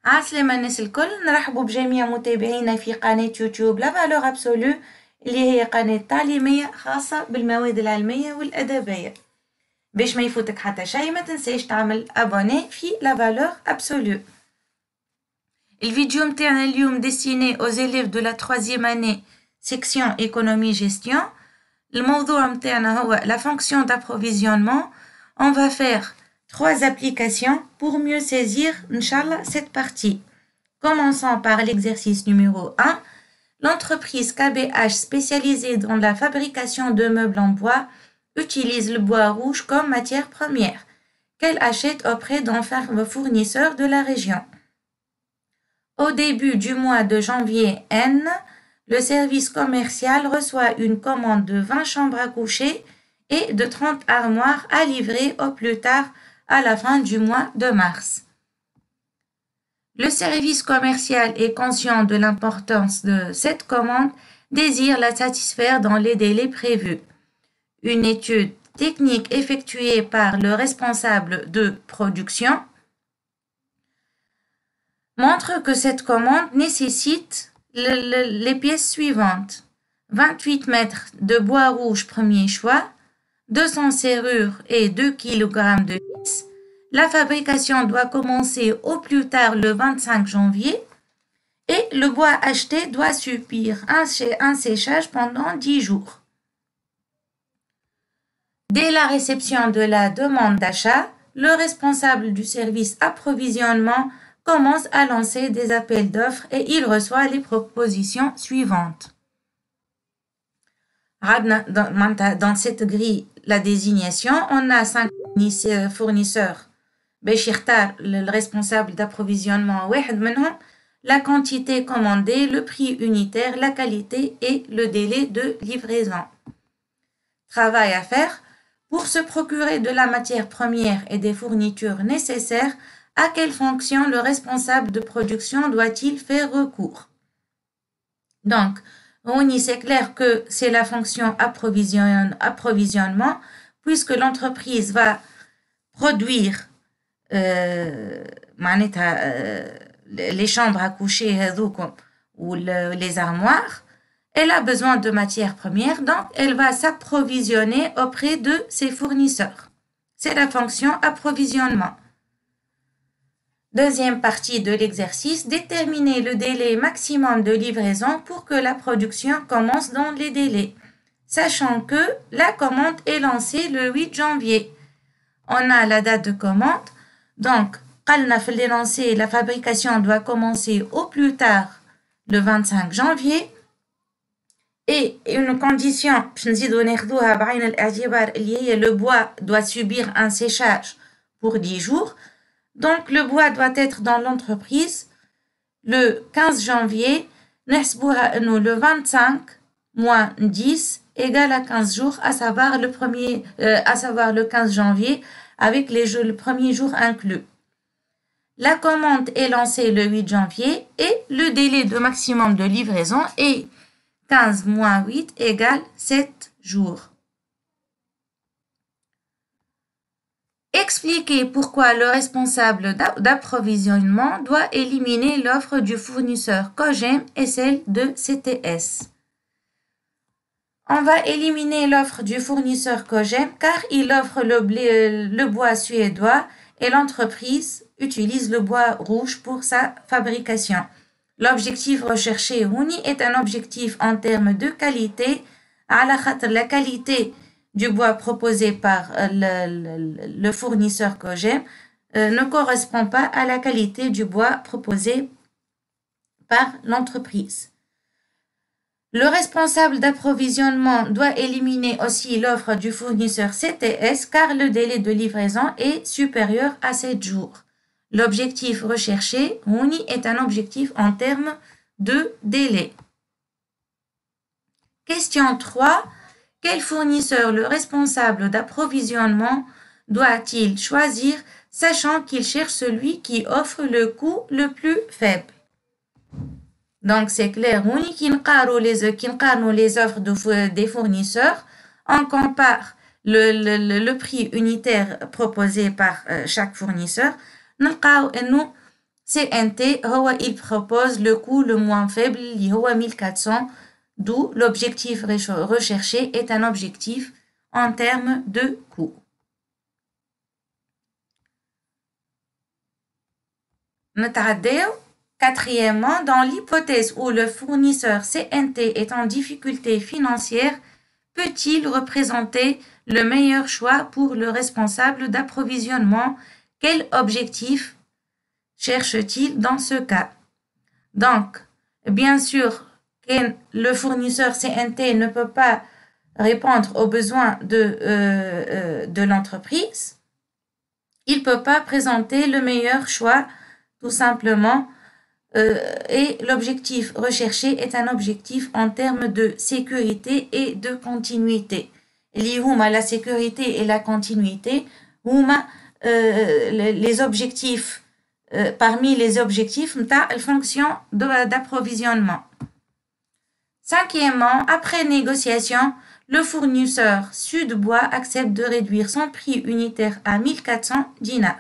عسلامة الناس الكل، نرحبوا بجميع متابعينا في قناة يوتيوب لا فالور ابسولو اللي هي قناة تعليمية خاصة بالمواد العلمية والأدبية. باش ما يفوتك حتى شيء ما تنساش تعمل ابوني في لا فالور ابسولو. الفيديو متاعنا اليوم destiné aux élèves de la 3e année section économie gestion. الموضوع متاعنا هو la fonction d'approvisionnement. On va faire 3 applications pour mieux saisir, Inch'Allah, cette partie. Commençons par l'exercice numéro 1. L'entreprise KBH spécialisée dans la fabrication de meubles en bois utilise le bois rouge comme matière première qu'elle achète auprès d'un fournisseur de la région. Au début du mois de janvier N, le service commercial reçoit une commande de 20 chambres à coucher et de 30 armoires à livrer au plus tard à la fin du mois de mars. Le service commercial est conscient de l'importance de cette commande, désire la satisfaire dans les délais prévus. Une étude technique effectuée par le responsable de production montre que cette commande nécessite les pièces suivantes. 28 mètres de bois rouge premier choix, 200 serrures et 2 kg de vis. La fabrication doit commencer au plus tard le 25 janvier et le bois acheté doit subir un séchage pendant 10 jours. Dès la réception de la demande d'achat, le responsable du service approvisionnement commence à lancer des appels d'offres et il reçoit les propositions suivantes. Dans cette grille, la désignation, on a 5 fournisseurs. Le responsable d'approvisionnement, la quantité commandée, le prix unitaire, la qualité et le délai de livraison. Travail à faire pour se procurer de la matière première et des fournitures nécessaires. À quelle fonction le responsable de production doit-il faire recours? Donc, c'est clair que c'est la fonction approvisionnement, puisque l'entreprise va produire les chambres à coucher ou les armoires. Elle a besoin de matières premières, donc elle va s'approvisionner auprès de ses fournisseurs. C'est la fonction approvisionnement. Deuxième partie de l'exercice, déterminer le délai maximum de livraison pour que la production commence dans les délais, sachant que la commande est lancée le 8 janvier. On a la date de commande, donc la fabrication doit commencer au plus tard le 25 janvier. Et une condition, le bois doit subir un séchage pour 10 jours. Donc, le bois doit être dans l'entreprise le 15 janvier. Le 25 moins 10 égale à 15 jours, à savoir le 15 janvier, avec le premier jour inclus. La commande est lancée le 8 janvier et le délai de maximum de livraison est 15 moins 8 égale 7 jours. Expliquer pourquoi le responsable d'approvisionnement doit éliminer l'offre du fournisseur Cogem et celle de CTS. On va éliminer l'offre du fournisseur Cogem car il offre le bois suédois et l'entreprise utilise le bois rouge pour sa fabrication. L'objectif recherché est un objectif en termes de qualité. La qualité du bois proposé par le fournisseur Cogem ne correspond pas à la qualité du bois proposé par l'entreprise. Le responsable d'approvisionnement doit éliminer aussi l'offre du fournisseur CTS car le délai de livraison est supérieur à 7 jours. L'objectif recherché est un objectif en termes de délai. Question 3. Quel fournisseur le responsable d'approvisionnement doit-il choisir, sachant qu'il cherche celui qui offre le coût le plus faible? Donc, c'est clair, qui nous les offres des fournisseurs, on compare le prix unitaire proposé par chaque fournisseur. CNT, il propose le coût le moins faible, qui est 1400, d'où l'objectif recherché est un objectif en termes de coût. Quatrièmement, dans l'hypothèse où le fournisseur CNT est en difficulté financière, peut-il représenter le meilleur choix pour le responsable d'approvisionnement? Quel objectif cherche-t-il dans ce cas? Donc, bien sûr, le fournisseur CNT ne peut pas répondre aux besoins de l'entreprise. Il ne peut pas présenter le meilleur choix, tout simplement. Et l'objectif recherché est un objectif en termes de sécurité et de continuité. La sécurité et la continuité, les objectifs, parmi les objectifs, la fonction d'approvisionnement. Cinquièmement, après négociation, le fournisseur Sudbois accepte de réduire son prix unitaire à 1400 dinars.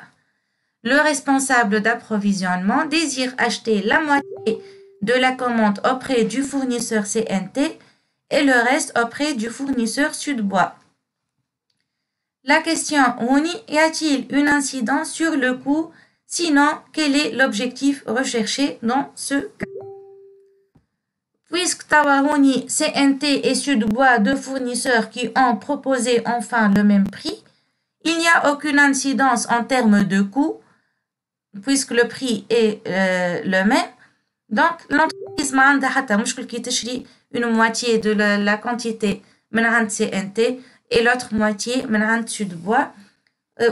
Le responsable d'approvisionnement désire acheter la moitié de la commande auprès du fournisseur CNT et le reste auprès du fournisseur Sudbois. La question, y a-t-il une incidence sur le coût? Sinon, quel est l'objectif recherché dans ce cas? Puisque Tawahoni, CNT et Sudbois, deux fournisseurs qui ont proposé enfin le même prix, il n'y a aucune incidence en termes de coût, puisque le prix est le même. Donc, l'entreprise m'a acheté une moitié de la quantité de CNT et l'autre moitié de Sudbois.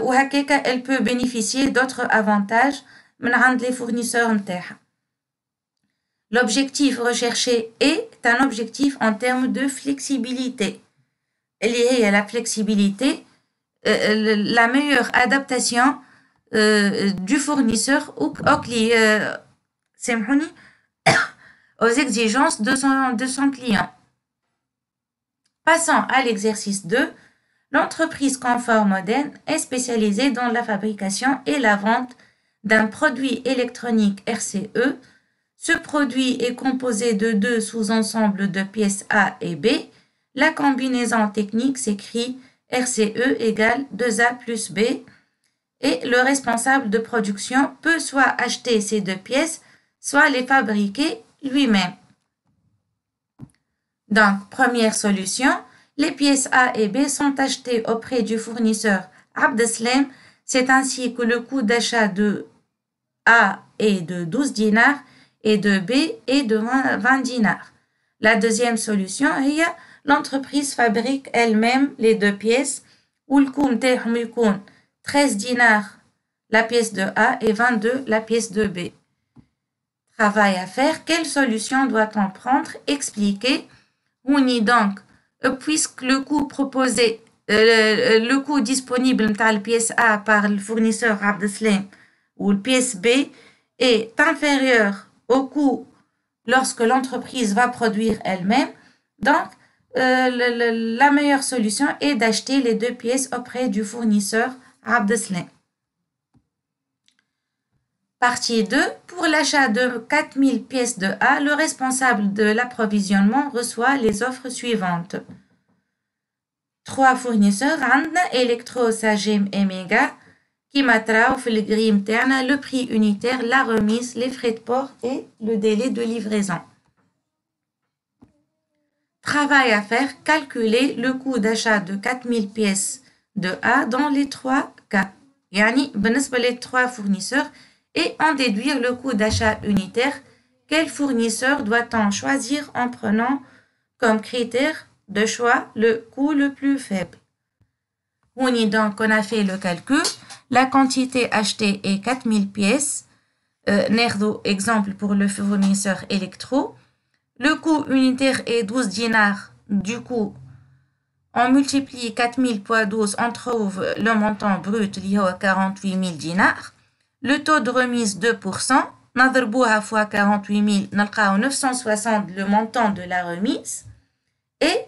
Ou elle peut bénéficier d'autres avantages les fournisseurs. L'objectif recherché est un objectif en termes de flexibilité. La flexibilité, la meilleure adaptation du fournisseur aux exigences de son client. Passons à l'exercice 2. L'entreprise Confort Moderne est spécialisée dans la fabrication et la vente d'un produit électronique RCE. Ce produit est composé de deux sous-ensembles de pièces A et B. La combinaison technique s'écrit RCE égale 2A plus B. Et le responsable de production peut soit acheter ces deux pièces, soit les fabriquer lui-même. Donc, première solution, les pièces A et B sont achetées auprès du fournisseur Abdeslam. C'est ainsi que le coût d'achat de A est de 12 dinars et de B est de 20 dinars. La deuxième solution est l'entreprise fabrique elle-même les deux pièces où le coût est 13 dinars la pièce de A et 22 la pièce de B. Travail à faire. Quelle solution doit-on prendre? Expliquer. On y donc, puisque le coût proposé, le coût disponible de la pièce A par le fournisseur Abdeslam ou la pièce B est inférieur au coût lorsque l'entreprise va produire elle-même. Donc, la meilleure solution est d'acheter les deux pièces auprès du fournisseur Abdeslam. Partie 2. Pour l'achat de 4000 pièces de A, le responsable de l'approvisionnement reçoit les offres suivantes. 3 fournisseurs, عندنا Electro, Sagem et Mega, qui matraou في الجري متاعنا le prix unitaire, la remise, les frais de port et le délai de livraison. Travail à faire, calculer le coût d'achat de 4000 pièces de A dans les 3 cas. Yani, بالنسبة les 3 fournisseurs, et en déduire le coût d'achat unitaire. Quel fournisseur doit-on choisir en prenant comme critère de choix le coût le plus faible? On a fait le calcul. La quantité achetée est 4000 pièces. Nerdo, exemple pour le fournisseur Electro. Le coût unitaire est 12 dinars. Du coup, on multiplie 4000 fois 12, on trouve le montant brut lié à 48 000 dinars. Le taux de remise 2%, نضربوها fois 48 000, نلقاو 960 le montant de la remise et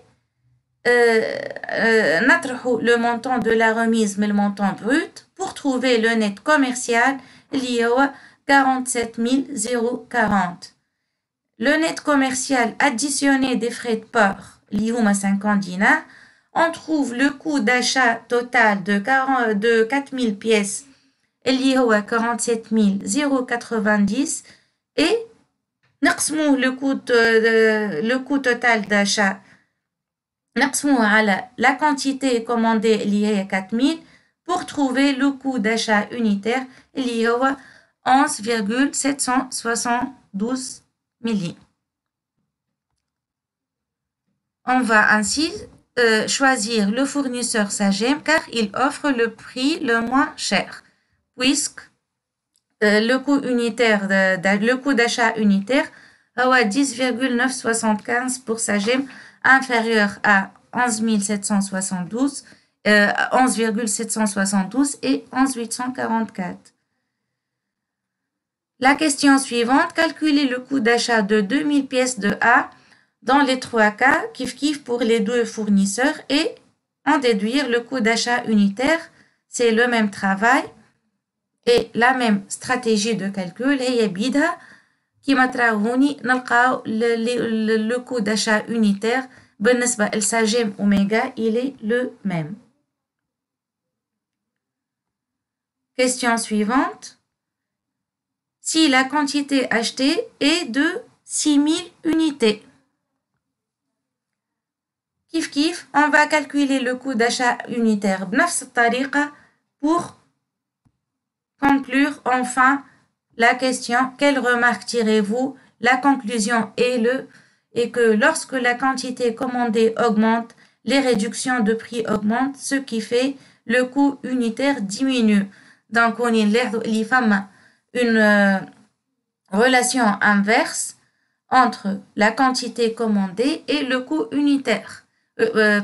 نطرحوا le montant de la remise mais le montant brut pour trouver le net commercial اللي هو 47 040. Le net commercial additionné des frais de port, l'IOM à 50 dinars, on trouve le coût d'achat total de 4000 pièces, l'IO à 47 090, et le coût total d'achat, la quantité commandée liée à 4000 pour trouver le coût d'achat unitaire lié à 11,772 milli. On va ainsi choisir le fournisseur Sagem car il offre le prix le moins cher, puisque le coût unitaire, le coût d'achat unitaire est 10,975 pour Sagem, inférieur à 11,772 et 11,844. La question suivante, calculer le coût d'achat de 2000 pièces de A dans les 3 cas, kiff pour les deux fournisseurs, et en déduire le coût d'achat unitaire. C'est le même travail et la même stratégie de calcul. هي بيدها كيما تراهوني نلقاو le coût d'achat unitaire بالنسبة لساجم أوميغا il est le même. Question suivante. Si la quantité achetée est de 6000 unités. Kif, on va calculer le coût d'achat unitaire بنفس الطريقة pour conclure enfin la question. Quelle remarque tirez-vous? La conclusion est que lorsque la quantité commandée augmente, les réductions de prix augmentent, ce qui fait le coût unitaire diminue. Donc, on y a une relation inverse entre la quantité commandée et le coût unitaire.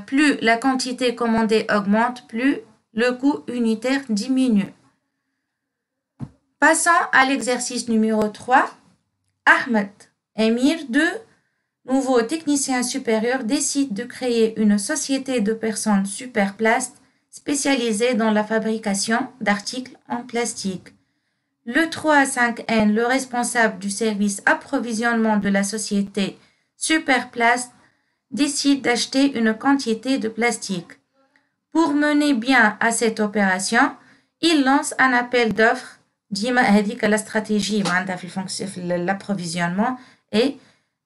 Plus la quantité commandée augmente, plus le coût unitaire diminue. Passons à l'exercice numéro 3. Ahmed Emir, deux nouveaux techniciens supérieurs, décident de créer une société de personnes superplastes spécialisée dans la fabrication d'articles en plastique. Le 3-5N, le responsable du service approvisionnement de la société Superplast, décide d'acheter une quantité de plastique. Pour mener bien à cette opération, il lance un appel d'offres. ديما هذيك la stratégie معناتها في l'approvisionnement et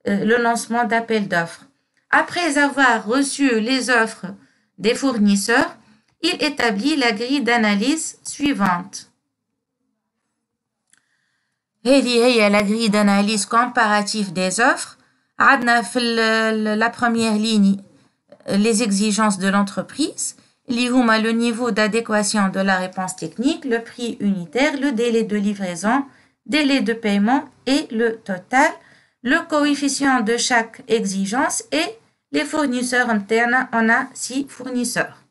le lancement d'appel d'offres. Après avoir reçu les offres des fournisseurs, il établit la grille d'analyse suivante. هذه هي la grille d'analyse comparative des offres. عندنا في la première ligne les exigences de l'entreprise. اللي هما le niveau d'adéquation de la réponse technique, le prix unitaire, le délai de livraison, délai de paiement et le total, le coefficient de chaque exigence et les fournisseurs internes. On a 6 fournisseurs.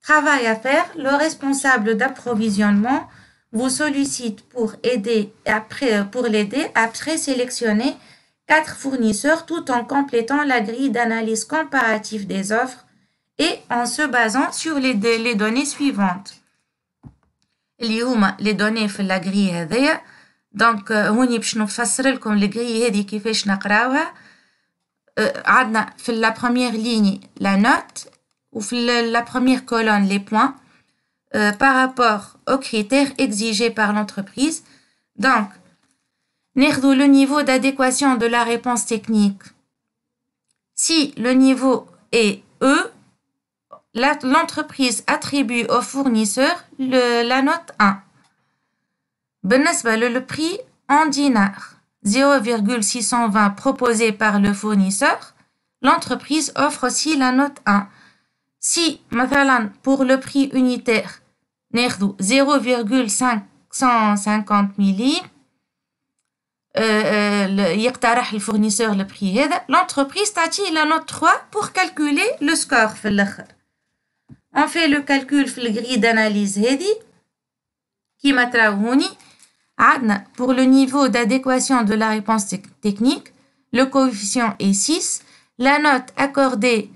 Travail à faire, le responsable d'approvisionnement vous sollicite pour l'aider après sélectionner 4 fournisseurs tout en complétant la grille d'analyse comparative des offres et en se basant sur les données suivantes. Les données في la grille هذيا. Donc هوني باش نفسر لكم الجري هذه كيفاش نقراوها. عندنا في la première ligne la note وفي la première colonne les points par rapport aux critères exigés par l'entreprise. Donc ناخذوا le niveau d'adéquation de la réponse technique. Si le niveau est E, l'entreprise attribue au fournisseur la note 1. بالنسبة le prix en dinars 0,620 proposé par le fournisseur, l'entreprise offre aussi la note 1. Si مثلا pour le prix unitaire ناخذوا 0,550 milli يقترح le fournisseur le prix هذا, l'entreprise تعطيه la note 3 pour calculer le score في الآخر. On fait le calcul في الgrille d'analyse هذه كيما تراوهوني. عندنا pour le niveau d'adéquation de la réponse technique, le coefficient est 6. La note accordée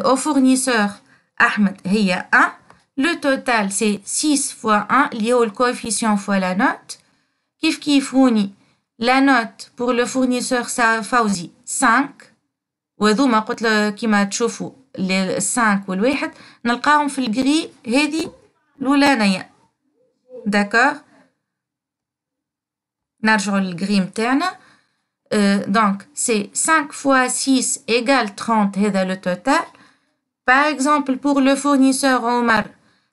au fournisseur Ahmed هي 1. Le total c'est 6 fois 1 lié au coefficient fois la note. كيف هوني la note pour le fournisseur فوزي 5 وهذوما قلت له كيما تشوفوا ال 5 والواحد نلقاهم في الجري هذه الأولانية داكور نرجعوا للجري متاعنا donc c'est 5 fois 6 égale 30 هذا le total par exemple pour le fournisseur Omar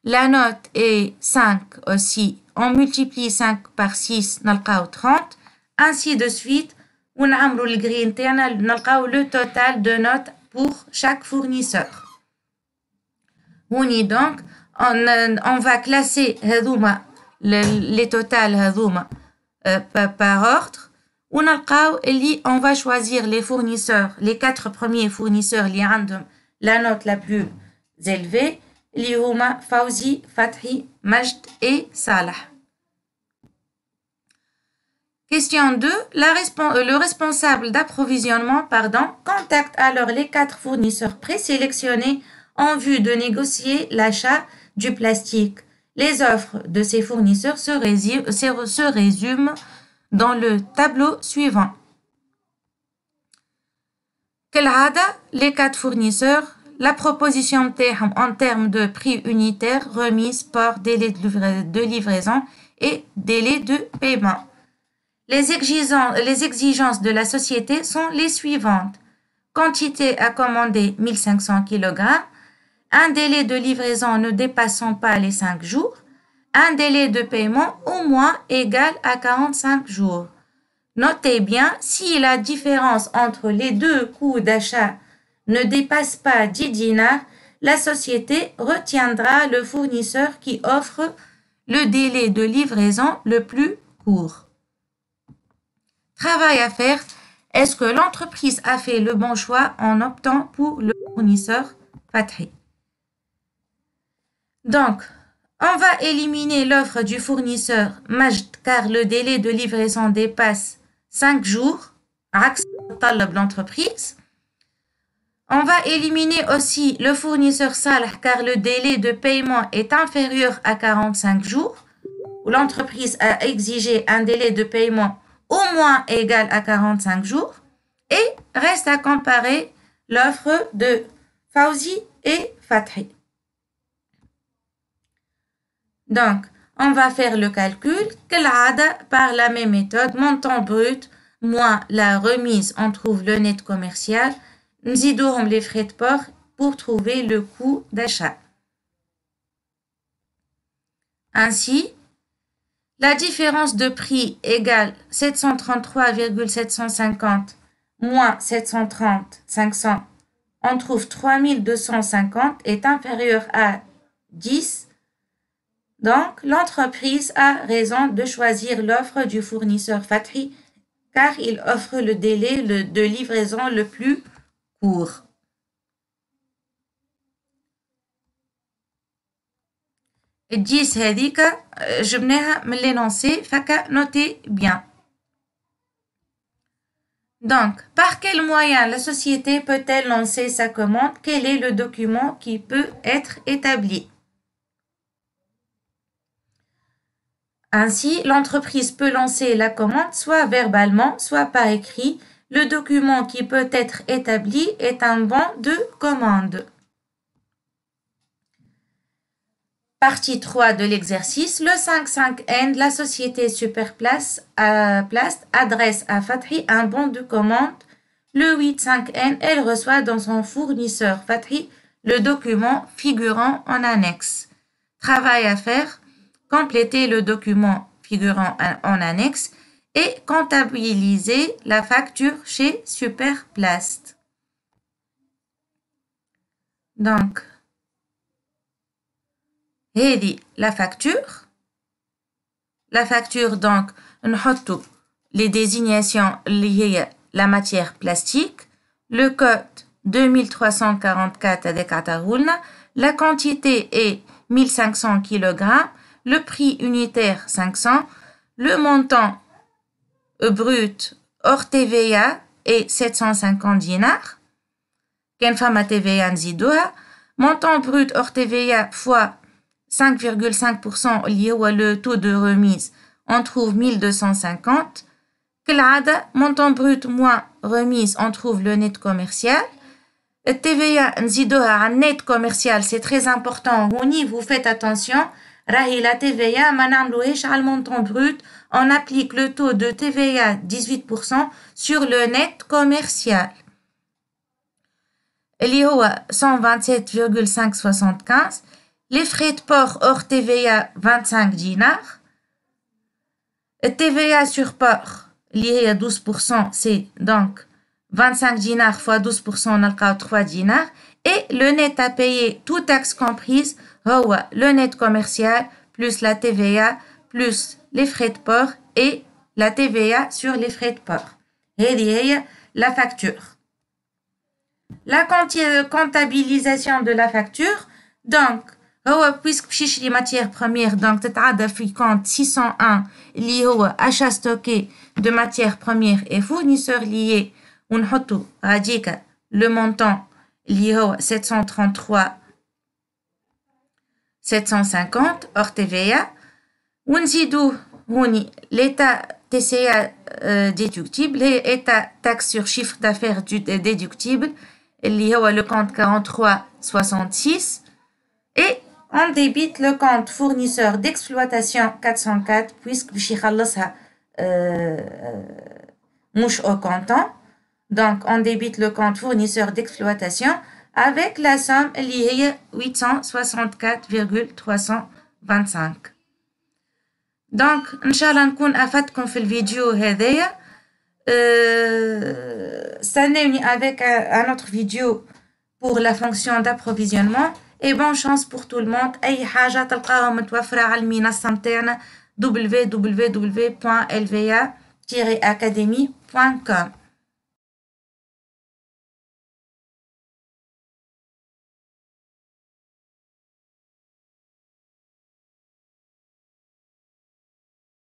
la note est 5 aussi on multiplie 5 par 6 نلقاو 30 ainsi de suite ونعملوا الجري نتاعنا نلقاو le total de notes pour chaque fournisseur هوني donc on va classer هذوما les totales هذوما par ordre ونلقاو اللي on va choisir les fournisseurs les 4 premiers fournisseurs اللي عندهم la note la plus élevée اللي هما فوزي فتحي مجد et صالح. Question 2. Le responsable d'approvisionnement contacte alors les 4 fournisseurs présélectionnés en vue de négocier l'achat du plastique. Les offres de ces fournisseurs se résument dans le tableau suivant. كالعادة, les 4 fournisseurs, la proposition en termes de prix unitaire, remise par délai de livraison et délai de paiement. Les exigences de la société sont les suivantes. Quantité à commander 1500 kg, un délai de livraison ne dépassant pas les 5 jours, un délai de paiement au moins égal à 45 jours. Notez bien, si la différence entre les deux coûts d'achat ne dépasse pas 10 dinars, la société retiendra le fournisseur qui offre le délai de livraison le plus court. Travail à faire. Est-ce que l'entreprise a fait le bon choix en optant pour le fournisseur Fathi? Donc, on va éliminer l'offre du fournisseur Majd car le délai de livraison dépasse 5 jours, عكس طلب l'entreprise. On va éliminer aussi le fournisseur Salah car le délai de paiement est inférieur à 45 jours, où l'entreprise a exigé un délai de paiement au moins égal à 45 jours. Et reste à comparer l'offre de Fawzi et Fathi. Donc, on va faire le calcul par la même méthode, montant brut moins la remise, on trouve le net commercial, nzidouhom les frais de port pour trouver le coût d'achat. Ainsi, la différence de prix égale 733,750 moins 730,500, on trouve 3250 est inférieur à 10. Donc, l'entreprise a raison de choisir l'offre du fournisseur Fathi car il offre le délai de livraison le plus court. Et 10 هذيك جبناها من l'énoncé فكا notez bien. Donc, par quel moyen la société peut-elle lancer sa commande? Quel est le document qui peut être établi? Ainsi, l'entreprise peut lancer la commande soit verbalement, soit par écrit. Le document qui peut être établi est un bon de commande. Partie 3 de l'exercice. Le 5.5N, la société Superplast adresse à Fathi un bon de commande. Le 8.5N, elle reçoit dans son fournisseur Fathi le document figurant en annexe. Travail à faire. Compléter le document figurant en annexe et comptabiliser la facture chez Superplast. Donc, هذه la facture. La facture, donc, نحطوا les désignations liées à la matière plastique, le code 2344 avec عطاهولنا, la quantité est 1500 kg, le prix unitaire 500, le montant brut hors TVA est 750 dinars. كان فما TVA نزيدوها. Montant brut hors TVA fois 5,5% اللي هو le taux de remise, on trouve 1250. كالعادة, montant brut moins remise, on trouve le net commercial. TVA, نزيدوها على net commercial, c'est très important. هوني, vous faites attention. راهي la TVA, ما نعملوهاش على le montant brut. On applique le taux de TVA 18% sur le net commercial. اللي هو 127,575. Les frais de port hors TVA 25 dinars. TVA sur port, اللي هي 12%, c'est donc 25 dinars fois 12%, on a 3 dinars. Et le net à payer, toute taxe comprise, le net commercial plus la TVA plus les frais de port et la TVA sur les frais de port. Et la facture. La comptabilisation de la facture, donc, puisque les matières premières, donc, tu compte 601 lié au achat stocké de matières premières et fournisseurs liés, on a le montant lié au 733 750 hors TVA. On zidou l'état TCA déductible, l'état taxe sur chiffre d'affaires déductible, lié au le compte 4366 et on débite le compte fournisseur d'exploitation 404 puisque بشيخلصها مش au comptant. Donc on débite le compte fournisseur d'exploitation avec la somme liée 864,325. Donc inchallah نكون أفدتكم في الفيديو هذايا. استنوني avec un autre vidéo pour la fonction d'approvisionnement. Et bonne chance pour tout le monde. أي حاجة تلقاها متوفرة على المنصة متاعنا www.lva-academy.com.